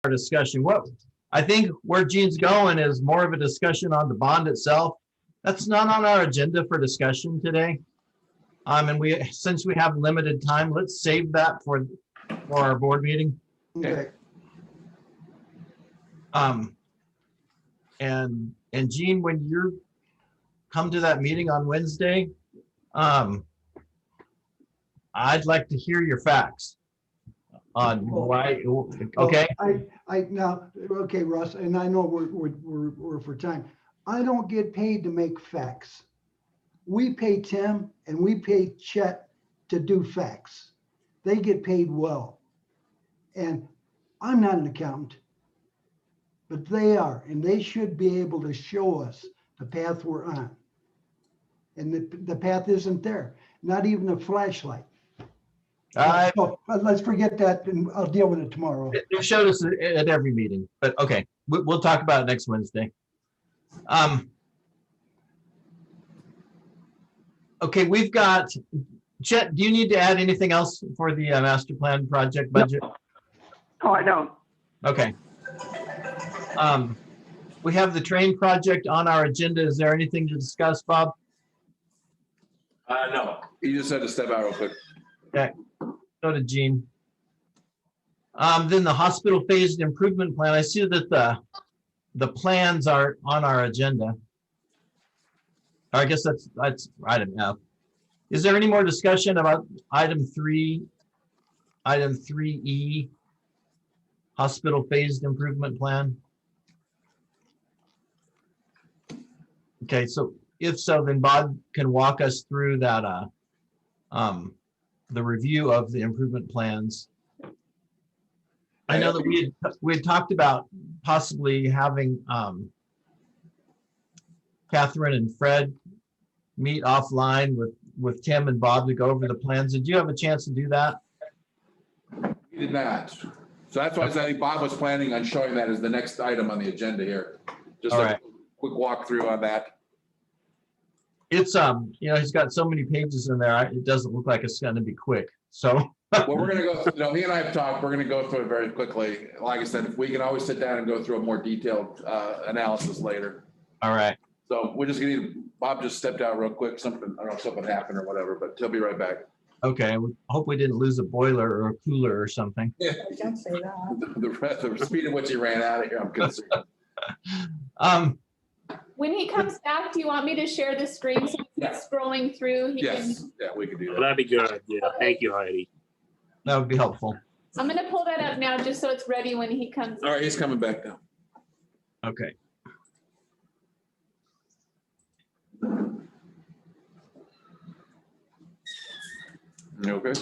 our discussion. What I think where Gene's going is more of a discussion on the bond itself. That's not on our agenda for discussion today. And since we have limited time, let's save that for our board meeting. Okay. And Gene, when you come to that meeting on Wednesday, I'd like to hear your facts on why. Okay. Okay, Russ, and I know we're for time. I don't get paid to make facts. We pay Tim and we pay Chet to do facts. They get paid well. And I'm not an accountant, but they are, and they should be able to show us the path we're on. And the path isn't there, not even a flashlight. So, let's forget that, and I'll deal with it tomorrow. They showed us at every meeting, but okay, we'll talk about it next Wednesday. Okay, we've got, Chet, do you need to add anything else for the master plan project budget? Oh, I don't. Okay. We have the train project on our agenda. Is there anything to discuss, Bob? No, you just had to step out real quick. Okay, so did Gene. Then the hospital phased improvement plan. I see that the plans are on our agenda. I guess that's item F. Is there any more discussion about item 3E, hospital phased improvement plan? Okay, so if so, then Bob can walk us through that, the review of the improvement plans. I know that we had talked about possibly having Catherine and Fred meet offline with Tim and Bob to go over the plans. Did you have a chance to do that? You did not. So that's why I think Bob was planning on showing that as the next item on the agenda here. Just All a right. quick walkthrough on that. It's he's got so many pages in there. It doesn't look like it's going to be quick. So Well, we're going to go through, he and I have talked, we're going to go through it very quickly. Like I said, if we can always sit down and go through a more detailed analysis later. all right. So we're just going to, Bob just stepped out real quick. Something, I don't know if something happened or whatever, but he'll be right back. Okay. We hope we didn't lose a boiler or a cooler or something. Yeah. Don't say that. The speed at which he ran out of here, I'm concerned. When he comes back, do you want me to share the screen so he's scrolling through? Yes, yeah, we could do that. That'd be good. Yeah, thank you, Heidi. That would be helpful. I'm going to pull that up now just so it's ready when he comes. All right, he's coming back now. Okay. You okay?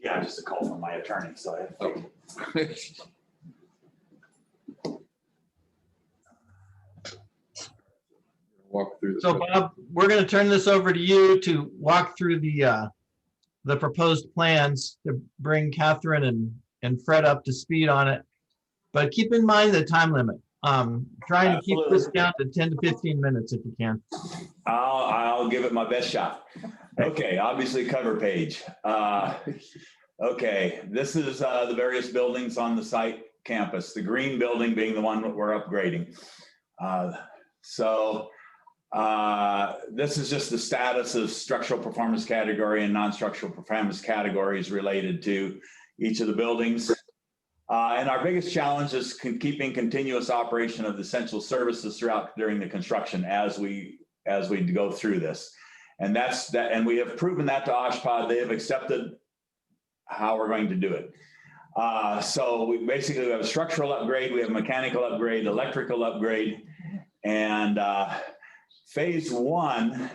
Yeah, just a call from my attorney, so I have to. Walk through this. So Bob, we're going to turn this over to you to walk through the proposed plans to bring Catherine and Fred up to speed on it. But keep in mind the time limit. Trying to keep this down to 10 to 15 minutes if you can. I'll give it my best shot. Okay, obviously cover page. Okay, this is the various buildings on the site campus, the green building being the one that we're upgrading. This is just the status of structural performance category and non-structural performance categories related to each of the buildings. And our biggest challenge is keeping continuous operation of the essential services throughout during the construction as we go through this. And that's that, and we have proven that to OSHPD. They have accepted how we're going to do it. So we basically have a structural upgrade, we have mechanical upgrade, electrical upgrade, and phase one,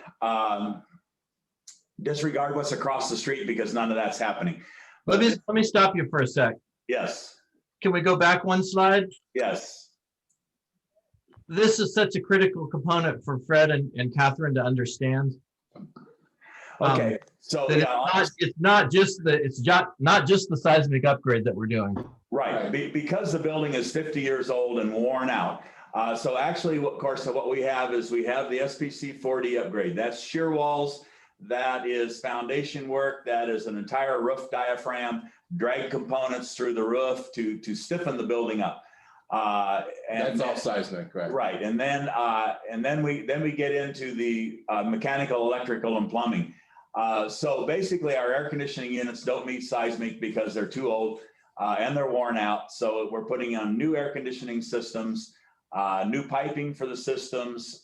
disregard what's across the street because none of that's happening. Let me stop you for a sec. Yes. Can we go back one slide? Yes. This is such a critical component for Fred and Catherine to understand. Okay. So it's not just the seismic upgrade that we're doing. right. Because the building is 50 years old and worn out. So actually, of course, what we have is we have the SPC 4D upgrade. That's shear walls. That is foundation work. That is an entire roof diaphragm. drag components through the roof to stiffen the building up. And That's all seismic, right? right, and then we get into the mechanical, electrical, and plumbing. So basically, our air conditioning units don't meet seismic because they're too old and they're worn out. So we're putting on new air conditioning systems, new piping for the systems,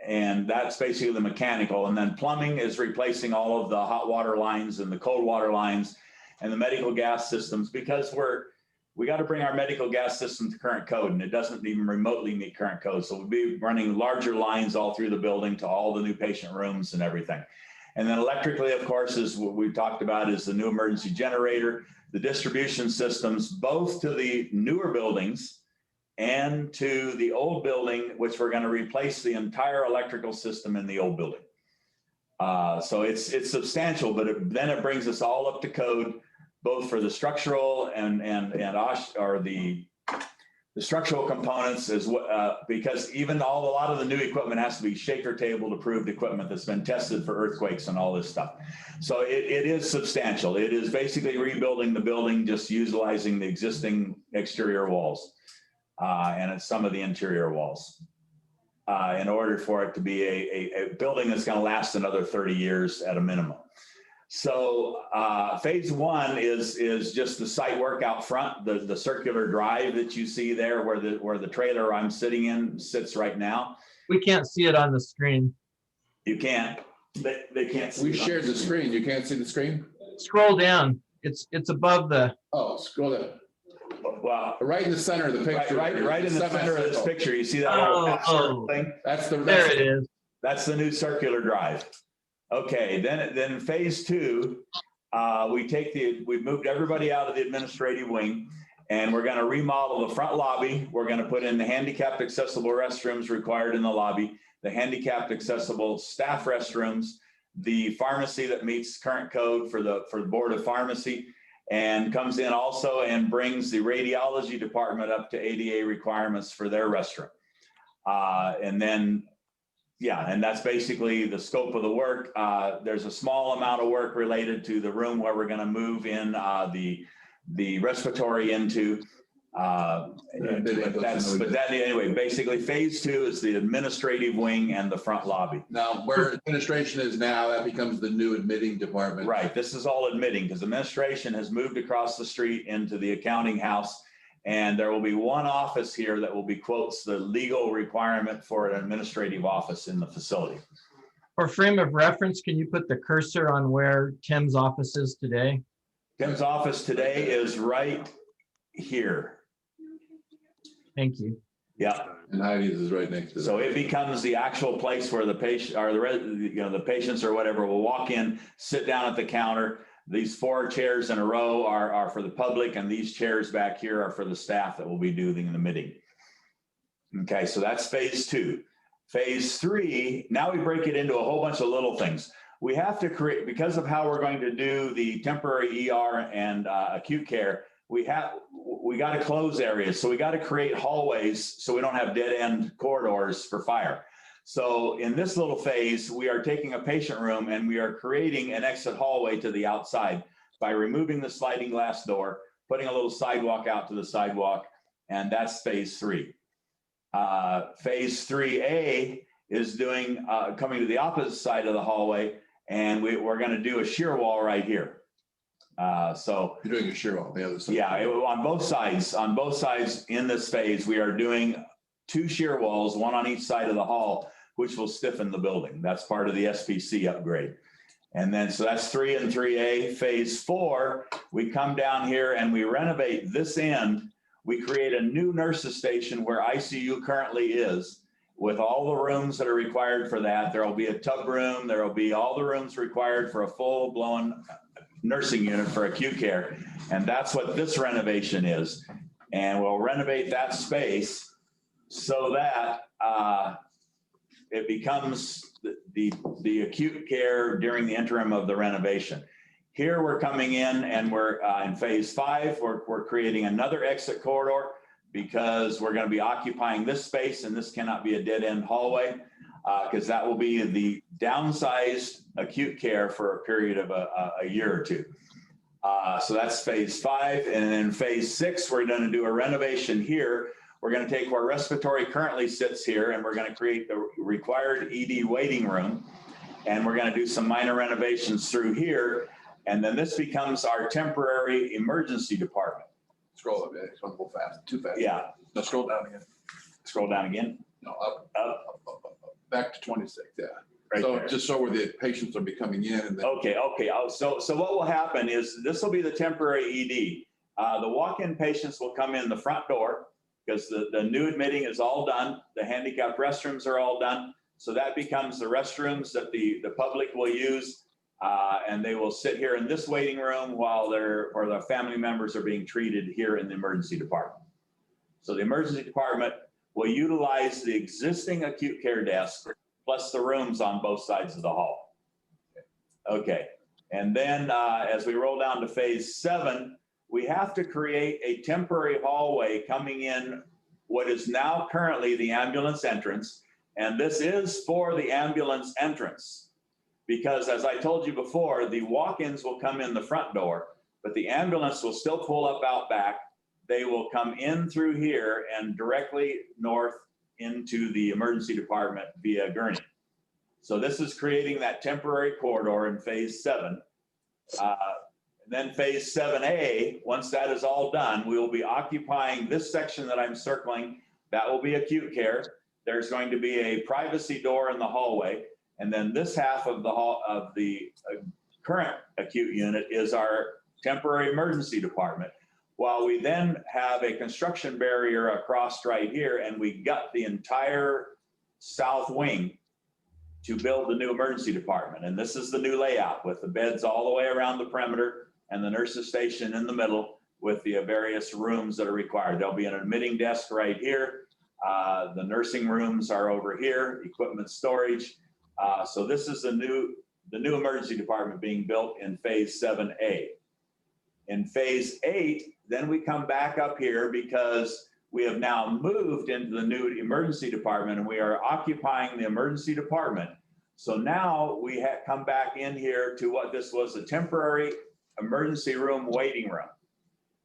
and that's basically the mechanical. And then plumbing is replacing all of the hot water lines and the cold water lines and the medical gas systems, because we got to bring our medical gas system to current code, and it doesn't even remotely meet current code. So we'll be running larger lines all through the building to all the new patient rooms and everything. And then electrically, of course, is what we talked about, is the new emergency generator, the distribution systems, both to the newer buildings and to the old building, which we're going to replace the entire electrical system in the old building. So it's substantial, but then it brings us all up to code, both for the structural and the structural components, is what because even a lot of the new equipment has to be shaker table approved equipment that's been tested for earthquakes and all this stuff. So it is substantial. It is basically rebuilding the building, just utilizing the existing exterior walls and some of the interior walls in order for it to be a building that's going to last another 30 years at a minimum. So phase one is just the site work out front, the circular drive that you see there, where the trailer I'm sitting in sits right now. We can't see it on the screen. You can't. They can't see. We shared the screen. You can't see the screen? Scroll down. It's above the. Oh, scroll down. Wow. Right in the center of the picture. Right in the center of this picture, you see that Oh, thing? There it is. That's the new circular drive. Okay, then phase two, we've moved everybody out of the administrative wing, and we're going to remodel the front lobby. We're going to put in the handicapped accessible restrooms required in the lobby, the handicapped accessible staff restrooms, the pharmacy that meets current code for the Board of Pharmacy, and comes in also and brings the radiology department up to ADA requirements for their restroom. And then, yeah, and that's basically the scope of the work. There's a small amount of work related to the room where we're going to move in the respiratory into. Anyway, basically phase two is the administrative wing and the front lobby. Now, where administration is now, that becomes the new admitting department. Right. This is all admitting, because administration has moved across the street into the accounting house. And there will be one office here that will be, quotes, the legal requirement for an administrative office in the facility. For frame of reference, can you put the cursor on where Tim's office is today? Tim's office today is right here. Thank you. Yeah. And Heidi's is right next to that. So it becomes the actual place where the patient or the patients or whatever will walk in, sit down at the counter. These 4 chairs in a row are for the public, and these chairs back here are for the staff that will be doing the meeting. Okay, so that's phase two. Phase three, now we break it into a whole bunch of little things. We have to create, because of how we're going to do the temporary ER and acute care, we got to close areas. So we got to create hallways so we don't have dead end corridors for fire. So in this little phase, we are taking a patient room and we are creating an exit hallway to the outside by removing the sliding glass door, putting a little sidewalk out to the sidewalk, and that's phase three. Phase 3A is doing coming to the opposite side of the hallway, and we're going to do a shear wall right here. So you're doing a shear wall on the other side. Yeah, on both sides in this phase, we are doing 2 shear walls, one on each side of the hall, which will stiffen the building. That's part of the SPC upgrade. And then, so that's 3 and 3A. Phase 4, we come down here and we renovate this end. We create a new nurses station where ICU currently is, with all the rooms that are required for that. There will be a tub room. There will be all the rooms required for a full-blown nursing unit for acute care. And that's what this renovation is. And we'll renovate that space so that it becomes the acute care during the interim of the renovation. Here we're coming in and we're in phase 5, we're creating another exit corridor because we're going to be occupying this space, and this cannot be a dead end hallway because that will be the downsized acute care for a period of a year or two. So that's phase 5. And then phase 6, we're going to do a renovation here. We're going to take where respiratory currently sits here, and we're going to create the required ED waiting room. And we're going to do some minor renovations through here. And then this becomes our temporary emergency department. Scroll up, it's gonna go fast, too fast. Yeah, No, scroll down again. scroll down again. No, up, Up. back to 26, yeah. Right So there. just so where the patients are be coming in and then. Okay. So what will happen is this will be the temporary ED. The walk-in patients will come in the front door because the new admitting is all done. The handicapped restrooms are all done. So that becomes the restrooms that the public will use. And they will sit here in this waiting room while the family members are being treated here in the emergency department. So the emergency department will utilize the existing acute care desk plus the rooms on both sides of the hall. Okay, and then as we roll down to phase 7, we have to create a temporary hallway coming in what is now currently the ambulance entrance. And this is for the ambulance entrance. Because as I told you before, the walk-ins will come in the front door, but the ambulance will still pull up out back. They will come in through here and directly north into the emergency department via gurney. So this is creating that temporary corridor in phase 7. And then phase 7A, once that is all done, we will be occupying this section that I'm circling. That will be acute care. There's going to be a privacy door in the hallway. And then this half of the current acute unit is our temporary emergency department. While we then have a construction barrier across right here, and we gut the entire south wing to build the new emergency department. And this is the new layout with the beds all the way around the perimeter and the nurses station in the middle with the various rooms that are required. There'll be an admitting desk right here. The nursing rooms are over here, equipment storage. So this is the new emergency department being built in phase 7A. In phase 8, then we come back up here because we have now moved into the new emergency department and we are occupying the emergency department. So now we come back in here to what this was, a temporary emergency room waiting room.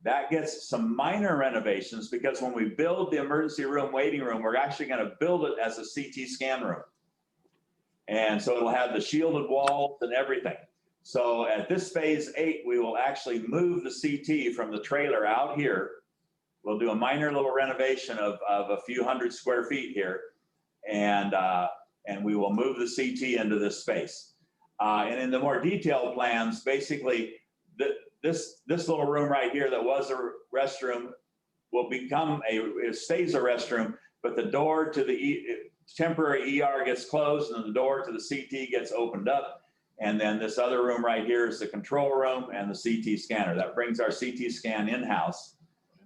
That gets some minor renovations because when we build the emergency room waiting room, we're actually going to build it as a CT scan room. And so it'll have the shielded walls and everything. So at this phase 8, we will actually move the CT from the trailer out here. We'll do a minor little renovation of a few hundred square feet here. And we will move the CT into this space. And in the more detailed plans, basically this little room right here that was a restroom will become it stays a restroom, but the door to the temporary ER gets closed and the door to the CT gets opened up. And then this other room right here is the control room and the CT scanner. That brings our CT scan in-house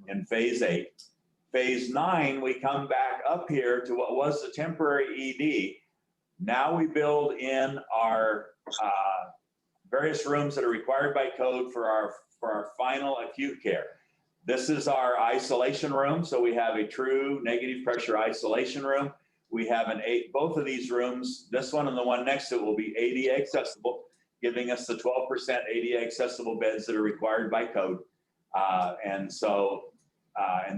in phase 8. Phase 9, we come back up here to what was the temporary ED. Now we build in our various rooms that are required by code for our final acute care. This is our isolation room. So we have a true negative pressure isolation room. We have both of these rooms, this one and the one next to it will be ADA accessible, giving us the 12% ADA accessible beds that are required by code. And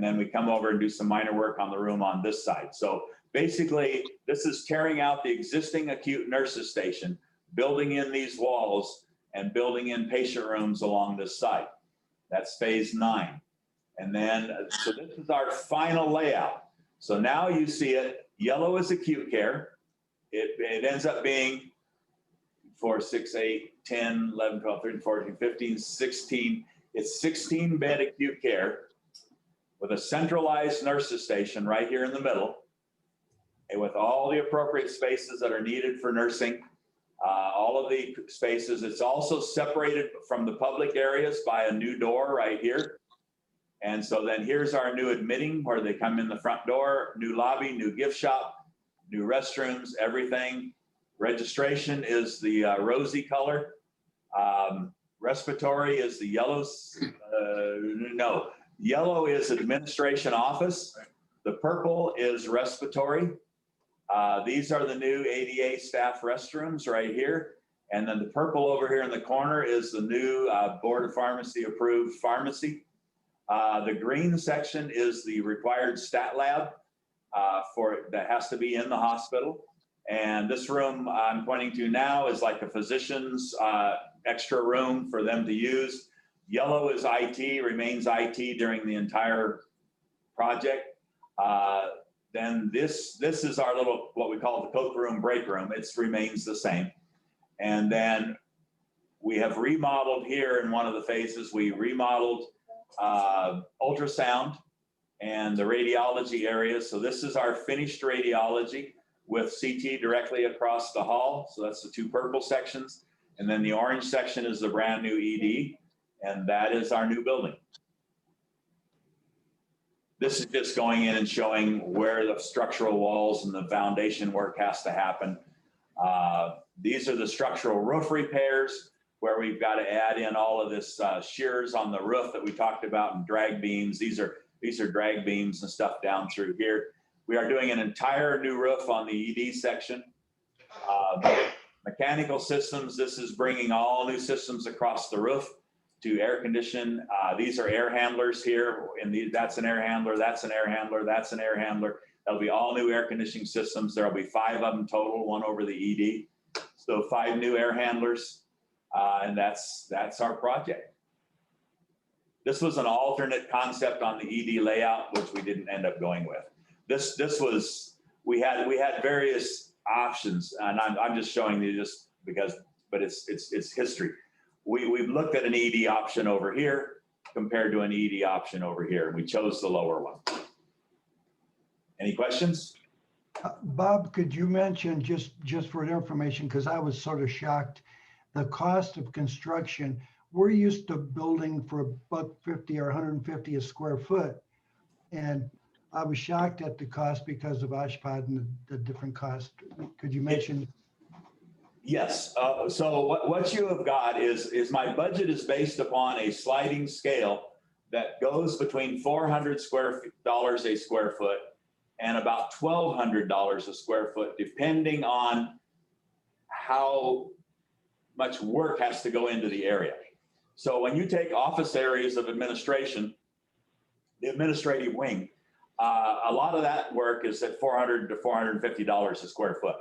then we come over and do some minor work on the room on this side. So basically, this is tearing out the existing acute nurses station, building in these walls and building in patient rooms along this side. That's phase 9. And then, so this is our final layout. So now you see it. Yellow is acute care. It ends up being 4, 6, 8, 10, 11, 12, 13, 14, 15, 16. It's 16 bed acute care with a centralized nurses station right here in the middle and with all the appropriate spaces that are needed for nursing, all of the spaces. It's also separated from the public areas by a new door right here. And so then here's our new admitting where they come in the front door, new lobby, new gift shop, new restrooms, everything. Registration is the rosy color. Respiratory is the yellow. No, yellow is administration office. The purple is respiratory. These are the new ADA staff restrooms right here. And then the purple over here in the corner is the new Board of Pharmacy approved pharmacy. The green section is the required stat lab that has to be in the hospital. And this room I'm pointing to now is like a physician's extra room for them to use. Yellow is IT, remains IT during the entire project. Then this is our little, what we call the coke room, break room. It remains the same. And then we have remodeled here in one of the phases, we remodeled ultrasound and the radiology area. So this is our finished radiology with CT directly across the hall. So that's the two purple sections. And then the orange section is the brand new ED. And that is our new building. This is just going in and showing where the structural walls and the foundation work has to happen. These are the structural roof repairs where we've got to add in all of this shears on the roof that we talked about and drag beams. These are drag beams and stuff down through here. We are doing an entire new roof on the ED section. Mechanical systems, this is bringing all new systems across the roof to air condition. These are air handlers here, and that's an air handler, that's an air handler, that's an air handler. That'll be all new air conditioning systems. There'll be 5 of them total, 1 over the ED. So 5 new air handlers, and that's our project. This was an alternate concept on the ED layout, which we didn't end up going with. This was, we had various options, and I'm just showing you just because, but it's history. We've looked at an ED option over here compared to an ED option over here, and we chose the lower one. Any questions? Bob, could you mention, just for information, because I was sort of shocked, the cost of construction. We're used to building for $150 or $150 a square foot. And I was shocked at the cost because of Oshpod and the different costs. Could you mention? Yes. So what you have got is my budget is based upon a sliding scale that goes between $400 a square foot and about $1,200 a square foot, depending on how much work has to go into the area. So when you take office areas of administration, the administrative wing, a lot of that work is at $400 to $450 a square foot.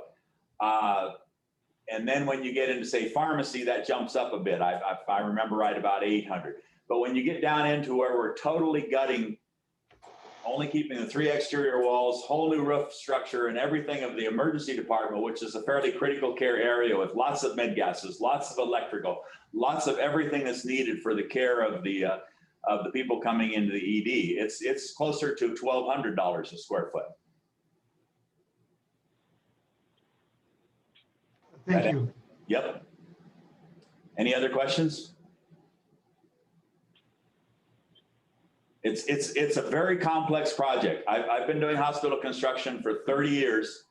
And then when you get into, say, pharmacy, that jumps up a bit. If I remember right, about 800. But when you get down into where we're totally gutting, only keeping the 3 exterior walls, whole new roof structure, and everything of the emergency department, which is a fairly critical care area with lots of med gases, lots of electrical, lots of everything that's needed for the care of the people coming into the ED, it's closer to $1,200 a square foot. Thank you. Yep. Any other questions? It's a very complex project. I've been doing hospital construction for 30 years.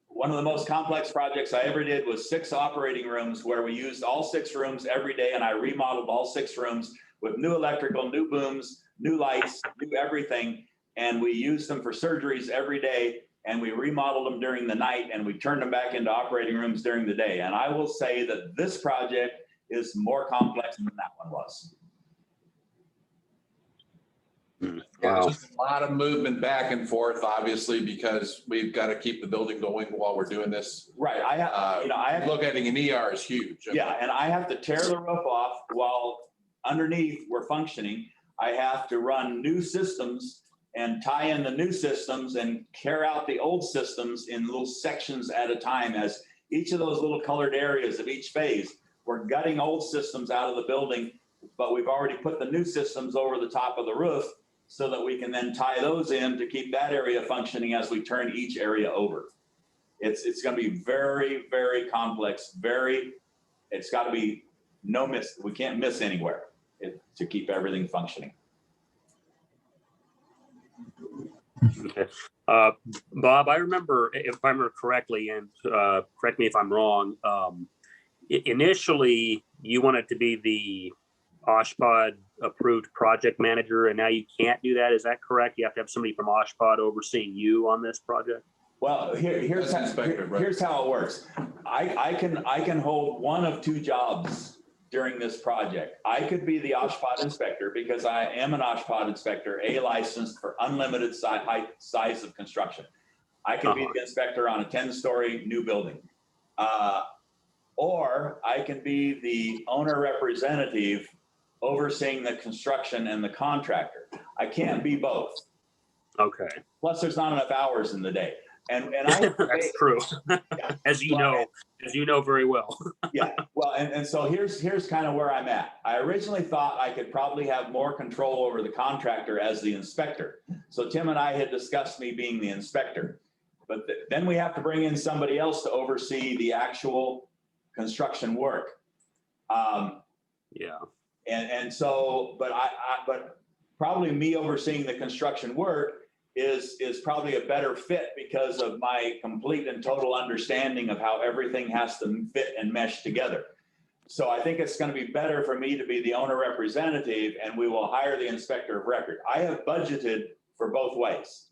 One of the most complex projects I ever did was 6 operating rooms where we used all 6 rooms every day, and I remodeled all 6 rooms with new electrical, new booms, new lights, new everything. And we used them for surgeries every day, and we remodeled them during the night, and we turned them back into operating rooms during the day. And I will say that this project is more complex than that one was. Yeah, just a lot of movement back and forth, obviously, because we've got to keep the building going while we're doing this. Right. I have Locating an ER is huge. Yeah, and I have to tear the roof off while underneath we're functioning. I have to run new systems and tie in the new systems and tear out the old systems in little sections at a time. As each of those little colored areas of each phase, we're gutting old systems out of the building, but we've already put the new systems over the top of the roof so that we can then tie those in to keep that area functioning as we turn each area over. It's going to be very, very complex. It's got to be no miss. We can't miss anywhere to keep everything functioning. Okay. Bob, I remember, if I remember correctly, and correct me if I'm wrong, initially you wanted to be the Oshpod approved project manager, and now you can't do that. Is that correct? You have to have somebody from Oshpod overseeing you on this project? Well, That's inspector, right? here's how it works. I can hold one of two jobs during this project. I could be the OSHPD inspector because I am an OSHPD inspector, A, licensed for unlimited size of construction. I could be the inspector on a 10-story new building. Or I can be the owner representative overseeing the construction and the contractor. I can't be both. Okay, Plus, there's not enough hours in the day. And I that's true. As you know very well. yeah, well, and so here's kind of where I'm at. I originally thought I could probably have more control over the contractor as the inspector. So Tim and I had discussed me being the inspector, but then we have to bring in somebody else to oversee the actual construction work. Yeah. And so, but probably me overseeing the construction work is probably a better fit because of my complete and total understanding of how everything has to fit and mesh together. So I think it's going to be better for me to be the owner representative, and we will hire the inspector of record. I have budgeted for both ways.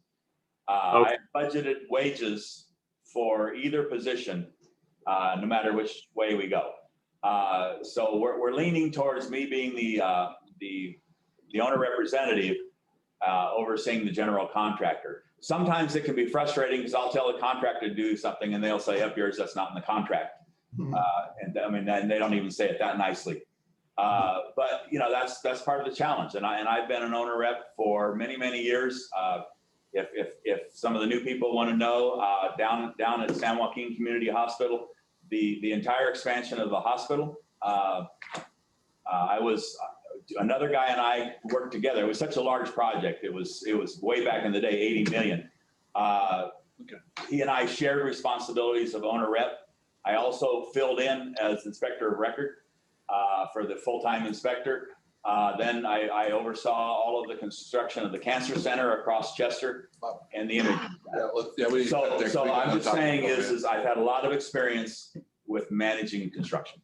Okay. I have budgeted wages for either position, no matter which way we go. So we're leaning towards me being the owner representative, overseeing the general contractor. Sometimes it can be frustrating because I'll tell the contractor to do something and they'll say, up yours, that's not in the contract. And I mean, and they don't even say it that nicely. But you know, that's part of the challenge. And I've been an owner rep for many, many years. If some of the new people want to know, down at San Joaquin Community Hospital, the entire expansion of the hospital, I was, another guy and I worked together. It was such a large project. It was way back in the day, 80 million. He and I shared responsibilities of owner rep. I also filled in as inspector of record for the full-time inspector. Then I oversaw all of the construction of the cancer center across Chester and the image. So I'm just saying is I've had a lot of experience with managing construction.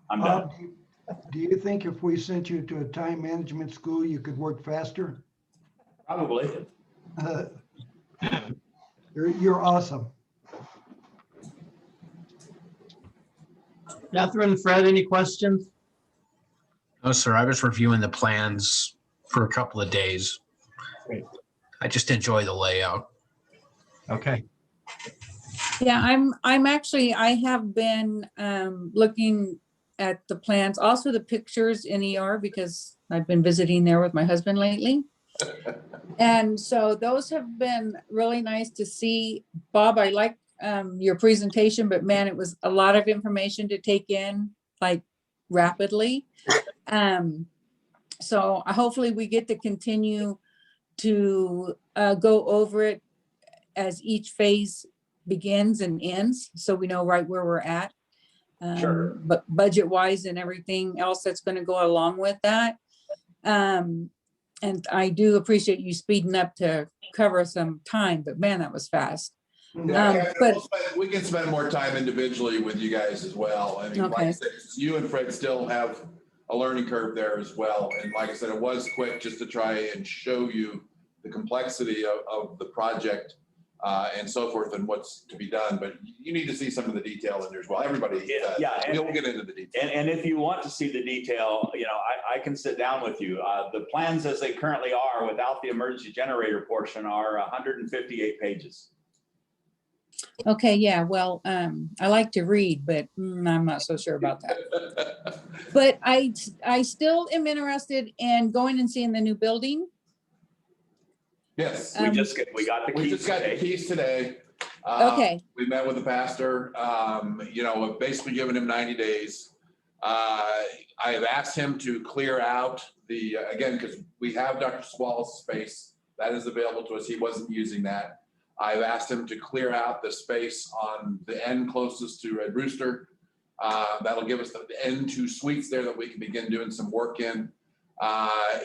I'm done. Do you think if we sent you to a time management school, you could work faster? Probably. You're awesome. Catherine, Fred, any questions? No, sir. I was reviewing the plans for a couple of days. Great. I just enjoy the layout. Okay. Yeah, I'm actually, I have been looking at the plans, also the pictures in ER, because I've been visiting there with my husband lately. And so those have been really nice to see. Bob, I like your presentation, but man, it was a lot of information to take in, like rapidly. So hopefully we get to continue to go over it as each phase begins and ends, so we know right where we're at. Sure. But budget wise and everything else that's going to go along with that. And I do appreciate you speeding up to cover some time, but man, that was fast. Yeah, But we can spend more time individually with you guys as well. I mean, like I okay. said, you and Fred still have a learning curve there as well. And like I said, it was quick just to try and show you the complexity of the project and so forth and what's to be done. But you need to see some of the detail in there as well. Everybody does. Yeah, We'll get into the detail. And if you want to see the detail, you know, I can sit down with you. The plans as they currently are without the emergency generator portion are 158 pages. Okay, yeah, well, I like to read, but I'm not so sure about that. But I still am interested in going and seeing the new building. Yes. We got the We keys just got the today. keys today. Okay, We met with the pastor, you know, basically giving him 90 days. I have asked him to clear out again, because we have Dr. Swall's space that is available to us. He wasn't using that. I've asked him to clear out the space on the end closest to Red Rooster. That'll give us the end two suites there that we can begin doing some work in.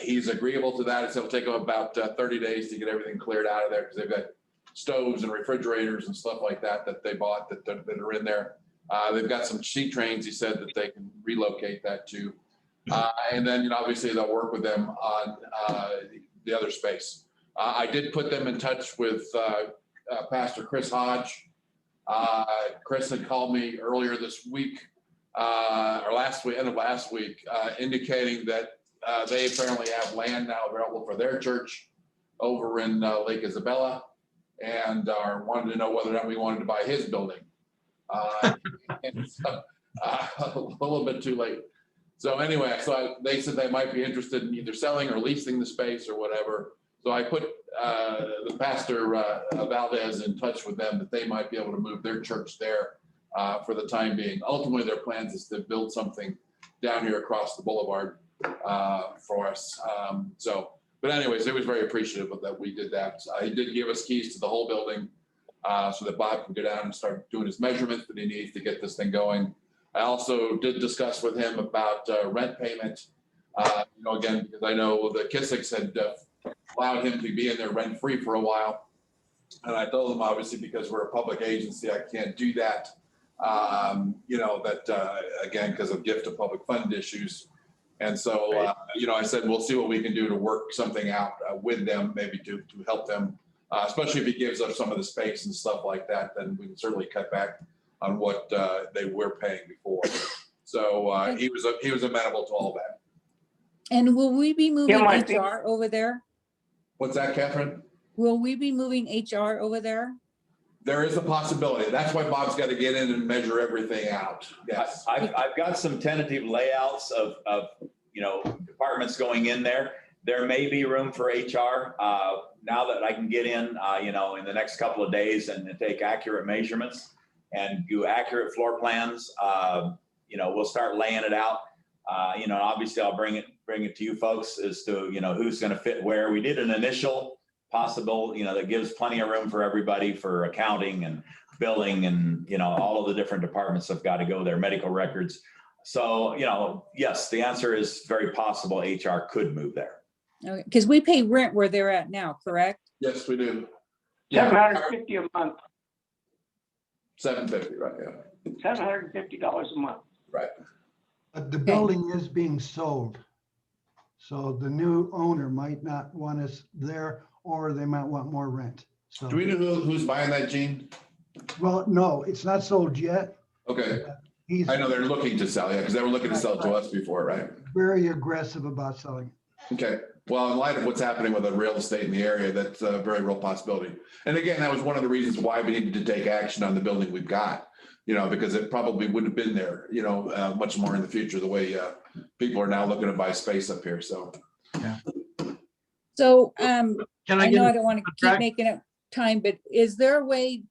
He's agreeable to that. It'll take him about 30 days to get everything cleared out of there because they've got stoves and refrigerators and stuff like that they bought that are in there. They've got some sheet trains, he said, that they can relocate that to. And then, you know, obviously they'll work with them on the other space. I did put them in touch with Pastor Chris Hodge. Chris had called me earlier this week, or last week, end of last week, indicating that they apparently have land now available for their church over in Lake Isabella, and wanted to know whether or not we wanted to buy his building. And so, a little bit too late. So anyway, they said they might be interested in either selling or leasing the space or whatever. So I put the pastor Valdez in touch with them that they might be able to move their church there for the time being. Ultimately, their plans is to build something down here across the boulevard for us. But anyways, it was very appreciative of that we did that. He did give us keys to the whole building so that Bob can go down and start doing his measurements that he needs to get this thing going. I also did discuss with him about rent payment. Again, because I know the Kissicks had allowed him to be in there rent-free for a while. And I told them, obviously, because we're a public agency, I can't do that. Again, because of gift of public fund issues. And so, I said, we'll see what we can do to work something out with them, maybe to help them, especially if he gives up some of the space and stuff like that, then we can certainly cut back on what they were paying before. So he was amenable to all that. And will we be moving Yeah, Mike. HR over there? What's that, Catherine? Will we be moving HR over there? There is a possibility. That's why Bob's got to get in and measure everything out. Yes. I've got some tentative layouts of departments going in there. There may be room for HR now that I can get in in the next couple of days and take accurate measurements and do accurate floor plans. We'll start laying it out. Obviously I'll bring it to you folks as to who's going to fit where. We did an initial possible, that gives plenty of room for everybody for accounting and billing and, all of the different departments have got to go there, medical records. So, yes, the answer is very possible HR could move there. Okay, because we pay rent where they're at now, correct? Yes, we do. $750 a month, $750, right? Yeah. $750 a month. Right. But the building is being sold. So the new owner might not want us there, or they might want more rent. So, Do we know who's buying that, Gene? well, no, it's not sold yet. Okay. He's I know they're looking to sell, because they were looking to sell to us before, right? very aggressive about selling. Okay. Well, in light of what's happening with the real estate in the area, that's a very real possibility. And again, that was one of the reasons why we needed to take action on the building we've got, because it probably wouldn't have been there, much more in the future, the way people are now looking to buy space up here. So. Yeah. So, Can I know I get don't want to keep contract? making it time, but is there a way,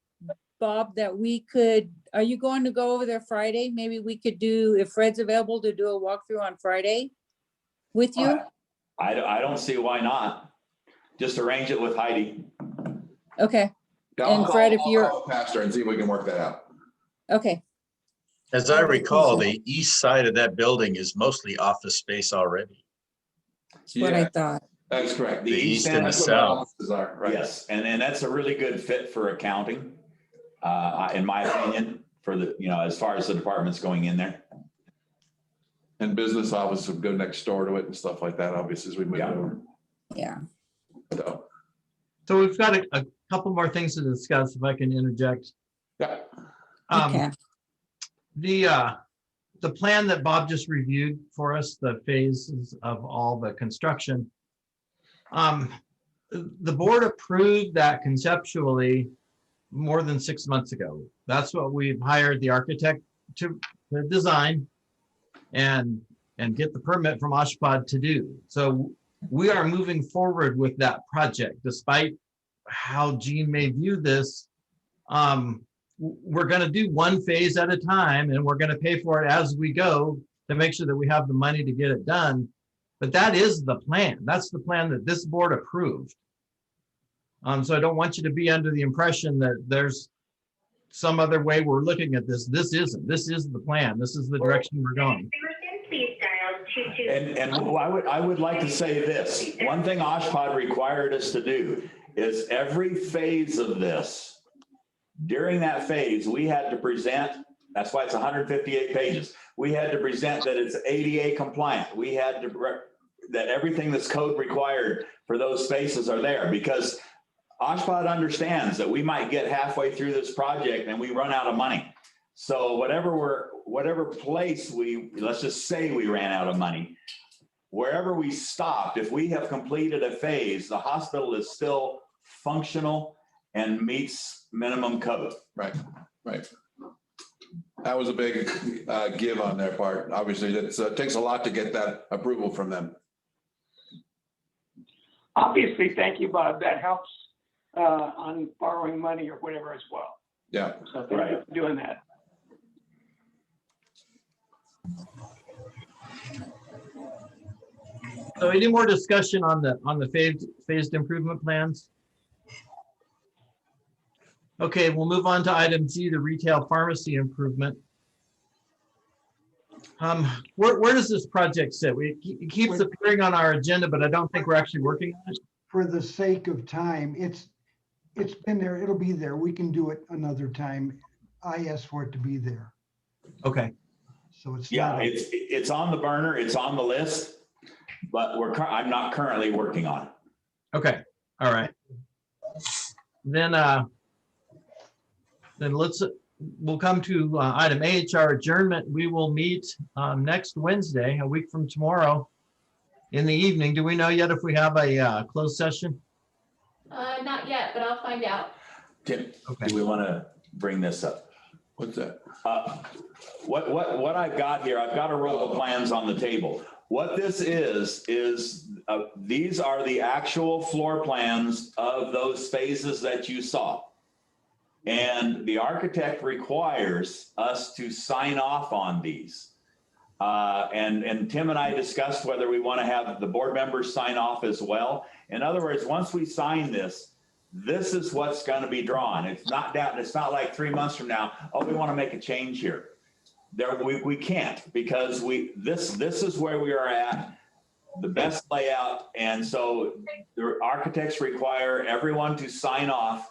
Bob, that we could, are you going to go over there Friday? Maybe we could do, if Fred's available, to do a walkthrough on Friday with you? I don't see why not. Just arrange it with Heidi. Okay, I'll And Fred, if call you're- the pastor and see if we can work that out. okay. As I recall, the east side of that building is mostly office space already. That's what I Yeah. thought. That's correct. The east and end the is where south. offices are, right? Yes, and that's a really good fit for accounting, in my opinion, for the, as far as the departments going in there. And business office would go next door to it and stuff like that, obviously, as we move Yeah. over. Yeah. So we've got a couple more things to discuss, if I can interject. Yeah. Okay. The plan that Bob just reviewed for us, the phases of all the construction. The board approved that conceptually more than 6 months ago. That's what we've hired the architect to design and get the permit from Oshpod to do. So we are moving forward with that project, despite how Gene may view this. We're going to do one phase at a time, and we're going to pay for it as we go to make sure that we have the money to get it done. But that is the plan. That's the plan that this board approved. So I don't want you to be under the impression that there's some other way we're looking at this. This isn't. This is the plan. This is the direction we're going. And I would like to say this. One thing Oshpod required us to do is every phase of this, during that phase, we had to present, that's why it's 158 pages. We had to present that it's ADA compliant. We had to that everything that's code required for those spaces are there, because Oshpod understands that we might get halfway through this project and we run out of money. So whatever place let's just say we ran out of money, wherever we stopped, if we have completed a phase, the hospital is still functional and meets minimum code. Right. That was a big give on their part. Obviously, it takes a lot to get that approval from them. Obviously, thank you, Bob. That helps on borrowing money or whatever as well. Yeah. So thank you for doing that. So any more discussion on the phased improvement plans? Okay, we'll move on to item G, the retail pharmacy improvement. Where does this project sit? It keeps appearing on our agenda, but I don't think we're actually working on it. For the sake of time, it's been there, it'll be there. We can do it another time. I asked for it to be there. Okay, So it's. Yeah, not- it's on the burner, it's on the list, but I'm not currently working on it. okay, all right. Then we'll come to item H, our adjournment. We will meet next Wednesday, a week from tomorrow in the evening. Do we know yet if we have a closed session? Not yet, but I'll find out. Tim, Okay. do we want to bring this up? What's that? What I've got here, I've got a roll of plans on the table. What this is these are the actual floor plans of those phases that you saw. And the architect requires us to sign off on these. And Tim and I discussed whether we want to have the board members sign off as well. In other words, once we sign this is what's going to be drawn. It's not like 3 months from now, oh, we want to make a change here. We can't, because this is where we are at, the best layout. And so the architects require everyone to sign off,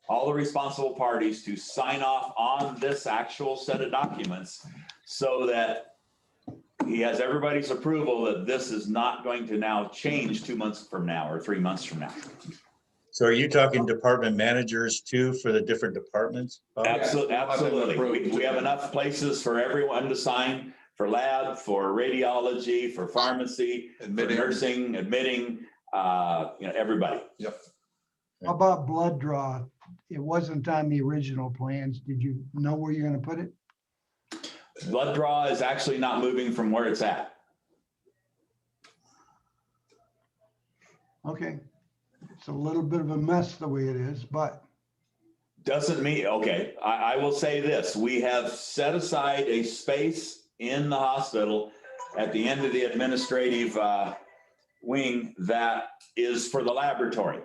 all the responsible parties to sign off on this actual set of documents, so that he has everybody's approval that this is not going to now change 2 months from now or 3 months from now. So are you talking department managers too for the different departments? Bob? Absolutely. We have enough places for everyone to sign, for lab, for radiology, for pharmacy, for nursing, admitting, everybody. Yep. How about blood draw? It wasn't on the original plans. Did you know where you're gonna put it? Blood draw is actually not moving from where it's at. Okay. It's a little bit of a mess the way it is, but Doesn't mean, okay, I will say this, we have set aside a space in the hospital at the end of the administrative wing that is for the laboratory.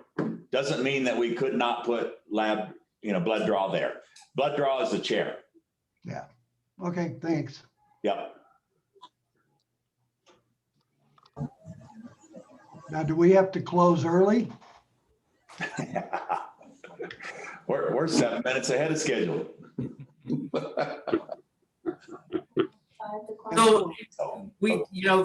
Doesn't mean that we could not put blood draw there. Blood draw is a chair. yeah. Okay, thanks. Yep. Now, do we have to close early? We're 7 minutes ahead of schedule. So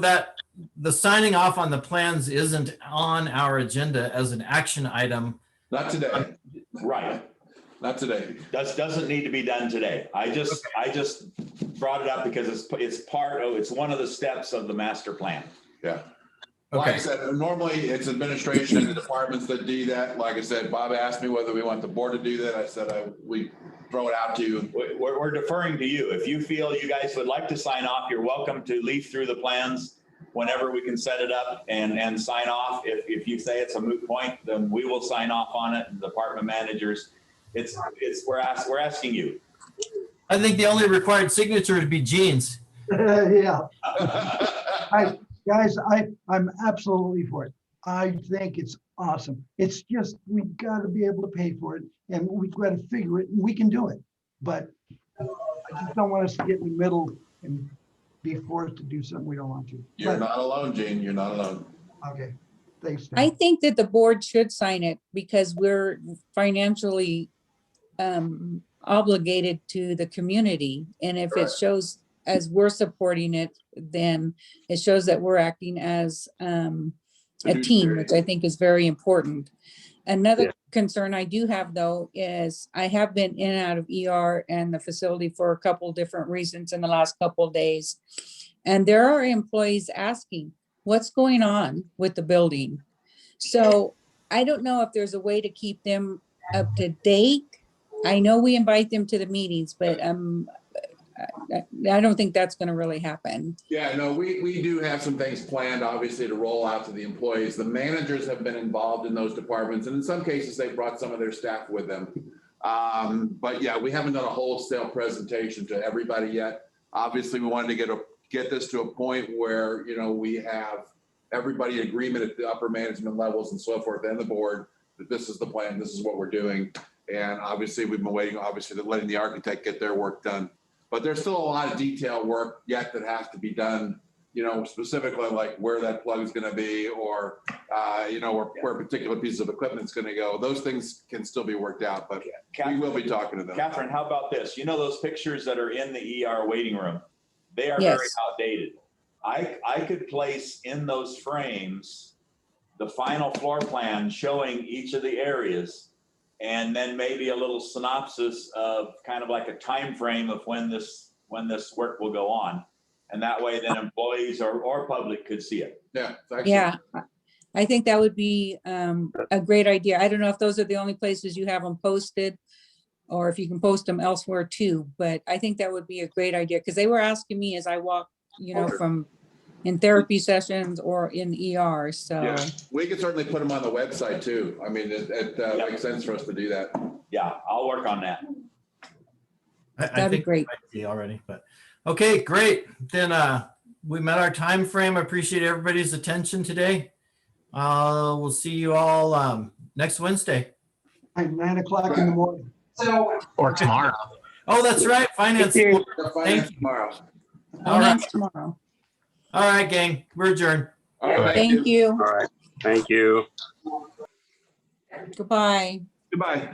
that the signing off on the plans isn't on our agenda as an action item. Not today. Right. Not today. Doesn't need to be done today. I just brought it up because it's one of the steps of the master plan. Yeah. Like I said, normally it's administration and the departments that do that. Like I said, Bob asked me whether we want the board to do that. I said, we throw it out to you. We're deferring to you. If you feel you guys would like to sign off, you're welcome to leaf through the plans whenever we can set it up and sign off. If you say it's a moot point, then we will sign off on it. The department managers, we're asking you. I think the only required signature would be Gene's. Yeah. Guys, I'm absolutely for it. I think it's awesome. It's just, we've got to be able to pay for it and we've got to figure it and we can do it. But I just don't want us to get in the middle and be forced to do something we don't want to. You're not alone, Gene. You're not alone. Okay, thanks. I Dan. think that the board should sign it because we're financially obligated to the community. And if it shows as we're supporting it, then it shows that we're acting as a team, which I think is very important. Another Yeah. concern I do have though is I have been in and out of ER and the facility for a couple different reasons in the last couple of days. And there are employees asking, what's going on with the building? So I don't know if there's a way to keep them up to date. I know we invite them to the meetings, but I don't think that's gonna really happen. Yeah, no, we do have some things planned, obviously, to roll out to the employees. The managers have been involved in those departments, and in some cases, they brought some of their staff with them. But yeah, we haven't done a wholesale presentation to everybody yet. Obviously, we wanted to get this to a point where, you know, we have everybody in agreement at the upper management levels and so forth, and the board, that this is the plan, this is what we're doing. And obviously, we've been waiting, obviously, letting the architect get their work done. But there's still a lot of detail work yet that has to be done, you know, specifically like where that plug is going to be, or, you know, where particular pieces of equipment is going to go. Those things can still be worked out, but we will be talking to them. Catherine, how about this? You know those pictures that are in the ER waiting room? They are Yes. very outdated. I could place in those frames the final floor plan showing each of the areas, and then maybe a little synopsis of kind of like a time frame of when this work will go on. And that way then employees or public could see it. Yeah. it's actually- Yeah, I think that would be a great idea. I don't know if those are the only places you have them posted or if you can post them elsewhere too, but I think that would be a great idea because they were asking me as I walk, you know, from in therapy sessions or in ER, so. Yeah, we could certainly put them on the website too. I mean, it makes sense for us to do that. Yeah, I'll work on that. I That'd be think great. might be already, but, okay, great. Then we met our time frame. I appreciate everybody's attention today. We'll see you all next Wednesday. At 9 o'clock in the morning. Or tomorrow. Oh, that's right, finance. Thank you. Finance tomorrow. All right. Finance tomorrow. All right, gang, we're adjourned. All right, Thank you. All right. Thank you. Goodbye. Goodbye.